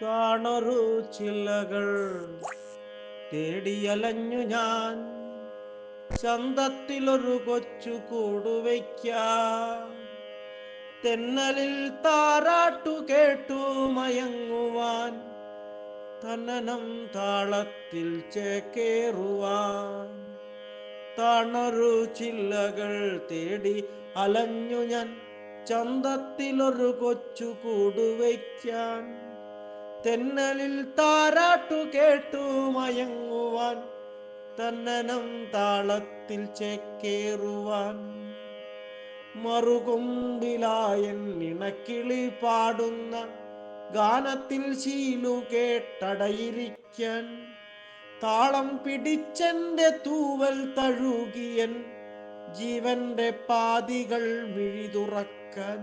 താണൊരു ചില്ലകൾ തേടിയലഞ്ഞു ഞാൻ, ചന്തത്തിലൊരു കൊച്ചു കൂടുവയ്ക്കാം. തെന്നലിൽ താരാട്ടു കേട്ടു മയങ്ങുവാൻ, തന്നനം താളത്തിൽ ചേക്കേറുവാൻ. താണൊരു ചില്ലകൾ തേടി അലഞ്ഞു ഞാൻ, ചന്തത്തിലൊരു കൊച്ചു കൂടുവയ്ക്കാൻ. തെന്നലിൽ താരാട്ടു കേട്ടു മയങ്ങുവാൻ, തന്നനം താളത്തിൽ ചേക്കേറുവാൻ. മറുകൊമ്പിലായൻ ഇണക്കിളി പാടുന്ന ഗാനത്തിൽ ശീലു കേട്ടടയിരിക്കാൻ. താളം പിടിച്ചെന്റെ തൂവൽ തഴുകിയൻ ജീവന്റെ പാതികൾ മിഴിതുറക്കാൻ.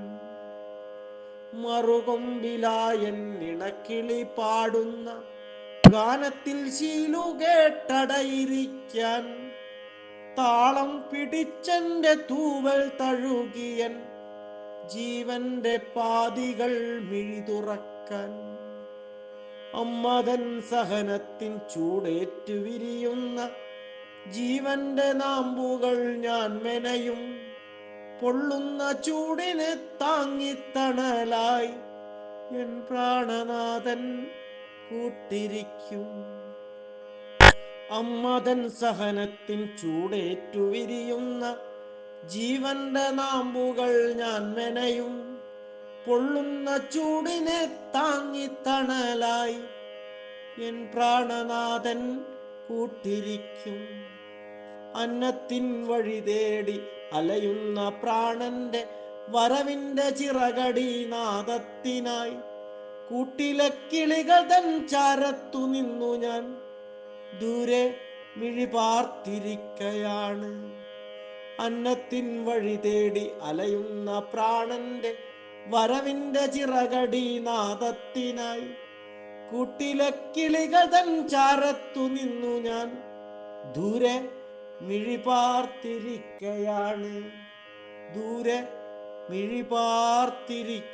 മറുകൊമ്പിലായൻ ഇണക്കിളി പാടുന്ന ഗാനത്തിൽ ശീലു കേട്ടടയിരിക്കാൻ. താളം പിടിച്ചെന്റെ തൂവൽ തഴുകിയൻ ജീവന്റെ പാതികൾ മിഴിതുറക്കാൻ. അമ്മതൻ സഹനത്തിൻ ചൂടേറ്റു വിരിയുന്ന ജീവന്റെ നാമ്പുകൾ ഞാൻ മെനയും. പൊള്ളുന്ന ചൂടിനെ താങ്ങിത്തണലായി എൻ പ്രാണനാഥൻ കൂട്ടിരിക്കും. അമ്മതൻ സഹനത്തിൻ ചൂടേറ്റു വിരിയുന്ന ജീവന്റെ നാമ്പുകൾ ഞാൻ മെനയും. പൊള്ളുന്ന ചൂടിനെ താങ്ങിത്തണലായി എൻ പ്രാണനാഥൻ കൂട്ടിരിക്കും. അന്നത്തിൻ വഴി തേടി അലയുന്ന പ്രാണന്റെ വരവിന്റെ ചിറകടി നാദത്തിനായി, കൂട്ടിലെ കിളികൾ തൻ ചാരത്തു നിന്നു ഞാൻ ദൂരെ മിഴിപാർത്തിരിക്കയാണ്. അന്നത്തിൻ വഴി തേടി അലയുന്ന പ്രാണന്റെ വരവിന്റെ ചിറകടി നാദത്തിനായി, കൂട്ടിലെ കിളികൾ തൻ ചാരത്തു നിന്നു ഞാൻ ദൂരെ മിഴിപാർത്തിരിക്കയാണ്. ദൂരെ മിഴിപാർത്തിരിക്കയാണ്.